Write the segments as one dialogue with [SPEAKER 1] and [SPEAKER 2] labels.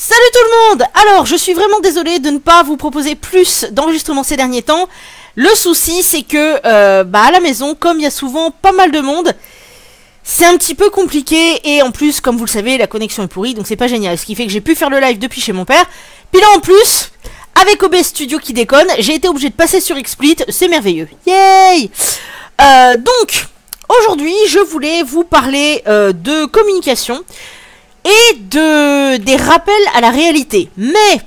[SPEAKER 1] Salut tout le monde! Alors, je suis vraiment désolée de ne pas vous proposer plus d'enregistrements ces derniers temps. Le souci, c'est que, à la maison, comme il y a souvent pas mal de monde, c'est un petit peu compliqué. Et en plus, comme vous le savez, la connexion est pourrie, donc c'est pas génial. Ce qui fait que j'ai pu faire le live depuis chez mon père. Puis là, en plus, avec OBS Studio qui déconne, j'ai été obligée de passer sur XSplit. C'est merveilleux. Yay! Donc, aujourd'hui, je voulais vous parler de communication et des rappels à la réalité. Mais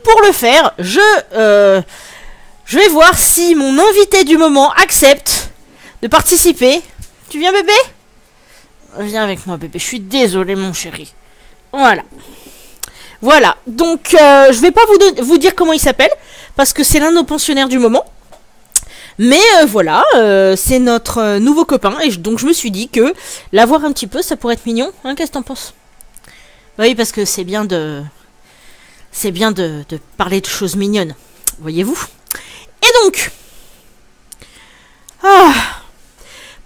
[SPEAKER 1] pour le faire, je vais voir si mon invité du moment accepte de participer. Tu viens, bébé? Viens avec moi, bébé. Je suis désolée, mon chéri. Voilà. Donc, je vais pas vous dire comment il s'appelle, parce que c'est l'un de nos pensionnaires du moment. Mais voilà, c'est notre nouveau copain. Et donc, je me suis dit que l'avoir un petit peu, ça pourrait être mignon. Hein, qu'est-ce que t'en penses? Oui, parce que c'est bien de parler de choses mignonnes, voyez-vous. Et donc,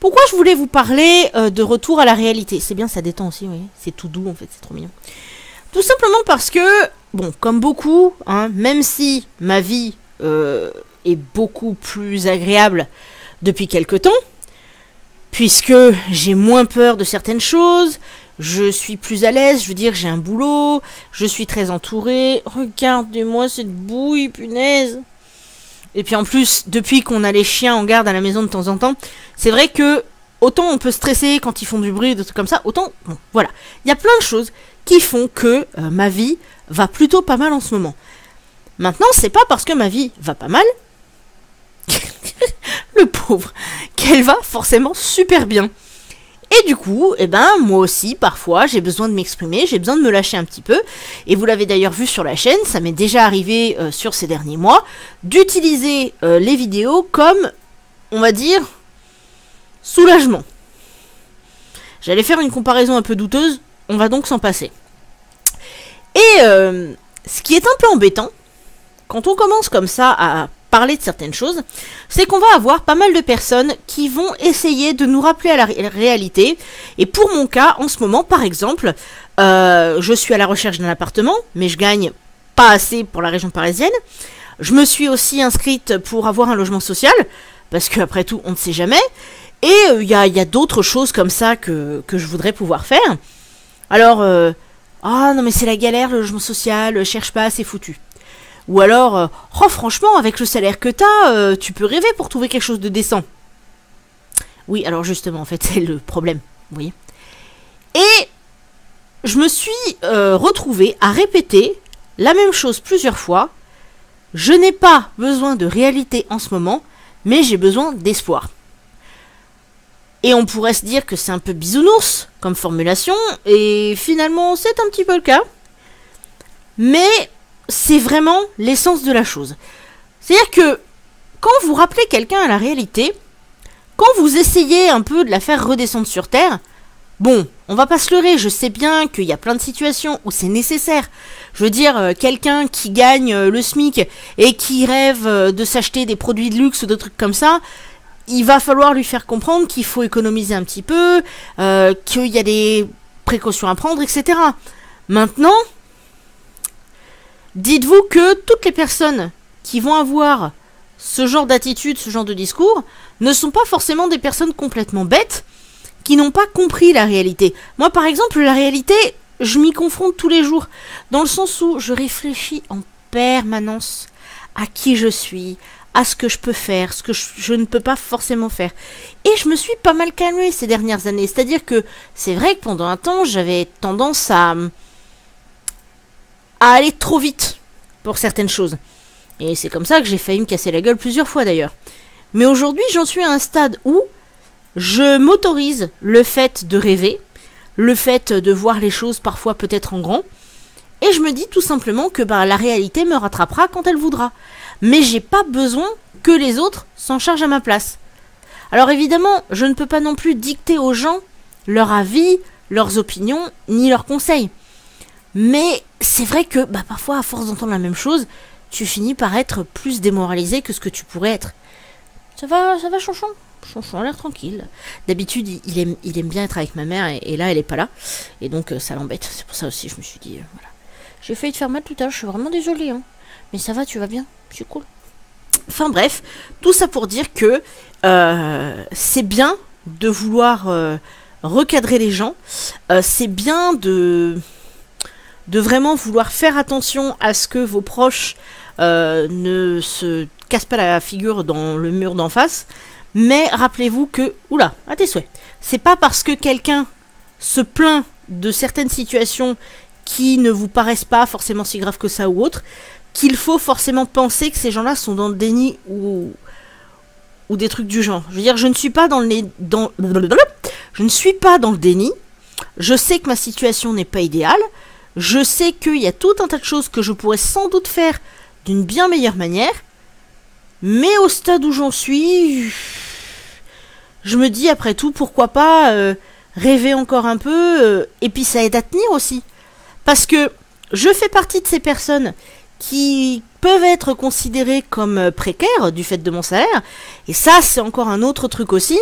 [SPEAKER 1] pourquoi je voulais vous parler de retour à la réalité? C'est bien, ça détend aussi, oui. C'est tout doux, en fait, c'est trop mignon. Tout simplement parce que, bon, comme beaucoup, hein, même si ma vie est beaucoup plus agréable depuis quelque temps, puisque j'ai moins peur de certaines choses, je suis plus à l'aise, je veux dire, j'ai un boulot, je suis très entourée. Regardez-moi cette bouille, punaise. Et puis en plus, depuis qu'on a les chiens en garde à la maison de temps en temps, c'est vrai que autant on peut stresser quand ils font du bruit, des trucs comme ça, autant, bon, voilà. Il y a plein de choses qui font que ma vie va plutôt pas mal en ce moment. Maintenant, c'est pas parce que ma vie va pas mal, le pauvre, qu'elle va forcément super bien. Et du coup, moi aussi, parfois, j'ai besoin de m'exprimer, j'ai besoin de me lâcher un petit peu. Et vous l'avez d'ailleurs vu sur la chaîne, ça m'est déjà arrivé sur ces derniers mois, d'utiliser les vidéos comme, on va dire, soulagement. J'allais faire une comparaison un peu douteuse, on va donc s'en passer. Et ce qui est un peu embêtant, quand on commence comme ça à parler de certaines choses, c'est qu'on va avoir pas mal de personnes qui vont essayer de nous rappeler à la réalité. Et pour mon cas, en ce moment, par exemple, je suis à la recherche d'un appartement, mais je gagne pas assez pour la région parisienne. Je me suis aussi inscrite pour avoir un logement social, parce qu'après tout, on ne sait jamais. Et il y a d'autres choses comme ça que je voudrais pouvoir faire. Alors, non mais c'est la galère, le logement social, cherche pas, c'est foutu. Ou alors, franchement, avec le salaire que t'as, tu peux rêver pour trouver quelque chose de décent. Oui, alors justement, en fait, c'est le problème, vous voyez. Et je me suis retrouvée à répéter la même chose plusieurs fois. Je n'ai pas besoin de réalité en ce moment, mais j'ai besoin d'espoir. Et on pourrait se dire que c'est un peu bisounours comme formulation, et finalement, c'est un petit peu le cas. Mais c'est vraiment l'essence de la chose. C'est-à-dire que quand vous rappelez quelqu'un à la réalité, quand vous essayez un peu de la faire redescendre sur Terre, bon, on va pas se leurrer, je sais bien qu'il y a plein de situations où c'est nécessaire. Je veux dire, quelqu'un qui gagne le SMIC et qui rêve de s'acheter des produits de luxe ou des trucs comme ça, il va falloir lui faire comprendre qu'il faut économiser un petit peu, qu'il y a des précautions à prendre, etc. Maintenant, dites-vous que toutes les personnes qui vont avoir ce genre d'attitude, ce genre de discours, ne sont pas forcément des personnes complètement bêtes, qui n'ont pas compris la réalité. Moi, par exemple, la réalité, je m'y confronte tous les jours, dans le sens où je réfléchis en permanence à qui je suis, à ce que je peux faire, ce que je ne peux pas forcément faire. Et je me suis pas mal calmée ces dernières années, c'est-à-dire que c'est vrai que pendant un temps, j'avais tendance à aller trop vite pour certaines choses. Et c'est comme ça que j'ai failli me casser la gueule plusieurs fois d'ailleurs. Mais aujourd'hui, j'en suis à un stade où je m'autorise le fait de rêver, le fait de voir les choses parfois peut-être en grand, et je me dis tout simplement que la réalité me rattrapera quand elle voudra. Mais j'ai pas besoin que les autres s'en chargent à ma place. Alors évidemment, je ne peux pas non plus dicter aux gens leur avis, leurs opinions, ni leurs conseils. Mais c'est vrai que parfois, à force d'entendre la même chose, tu finis par être plus démoralisé que ce que tu pourrais être. Ça va, Chonchon? Chonchon a l'air tranquille. D'habitude, il aime bien être avec ma mère, et là, elle est pas là. Et donc, ça l'embête. C'est pour ça aussi, je me suis dit, voilà. J'ai failli te faire mal tout à l'heure, je suis vraiment désolée. Hein. Mais ça va, tu vas bien, c'est cool. Enfin bref, tout ça pour dire que c'est bien de vouloir recadrer les gens. C'est bien de vraiment vouloir faire attention à ce que vos proches ne se cassent pas la figure dans le mur d'en face. Mais rappelez-vous que, oula, à tes souhaits, c'est pas parce que quelqu'un se plaint de certaines situations qui ne vous paraissent pas forcément si graves que ça ou autre, qu'il faut forcément penser que ces gens-là sont dans le déni ou des trucs du genre. Je veux dire, je ne suis pas dans le déni. Je sais que ma situation n'est pas idéale. Je sais qu'il y a tout un tas de choses que je pourrais sans doute faire d'une bien meilleure manière. Mais au stade où j'en suis, je me dis après tout, pourquoi pas rêver encore un peu. Et puis ça aide à tenir aussi. Parce que je fais partie de ces personnes qui peuvent être considérées comme précaires du fait de mon salaire. Et ça, c'est encore un autre truc aussi.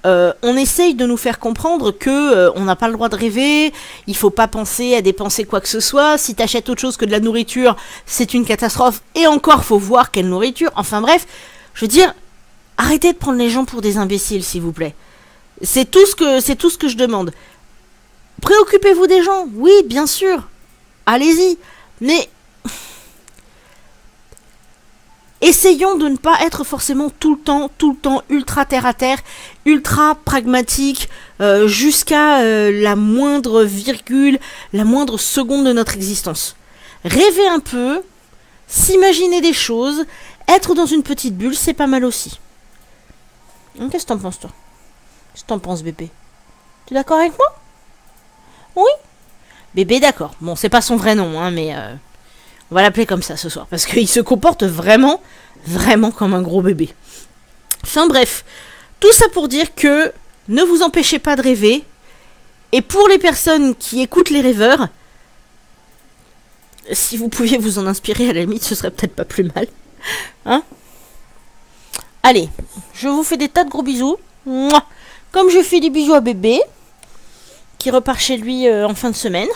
[SPEAKER 1] On essaye de nous faire comprendre que on n'a pas le droit de rêver, il faut pas penser à dépenser quoi que ce soit, si t'achètes autre chose que de la nourriture, c'est une catastrophe, et encore faut voir quelle nourriture, enfin bref, je veux dire, arrêtez de prendre les gens pour des imbéciles s'il vous plaît. C'est tout ce que je demande. Préoccupez-vous des gens, oui bien sûr, allez-y, mais essayons de ne pas être forcément tout le temps ultra terre à terre, ultra pragmatique, jusqu'à la moindre virgule, la moindre seconde de notre existence. Rêver un peu, s'imaginer des choses, être dans une petite bulle, c'est pas mal aussi. Qu'est-ce que t'en penses, toi? Qu'est-ce que t'en penses, bébé? Tu es d'accord avec moi? Oui? Bébé, d'accord. Bon, c'est pas son vrai nom, hein, mais on va l'appeler comme ça ce soir, parce qu'il se comporte vraiment comme un gros bébé. Enfin bref, tout ça pour dire que ne vous empêchez pas de rêver, et pour les personnes qui écoutent les rêveurs, si vous pouviez vous en inspirer, à la limite, ce serait peut-être pas plus mal. Hein? Allez, je vous fais des tas de gros bisous. Mouah. Comme je fais des bisous à bébé, qui repart chez lui en fin de semaine.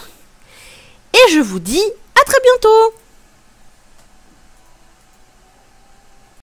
[SPEAKER 1] Et je vous dis à très bientôt!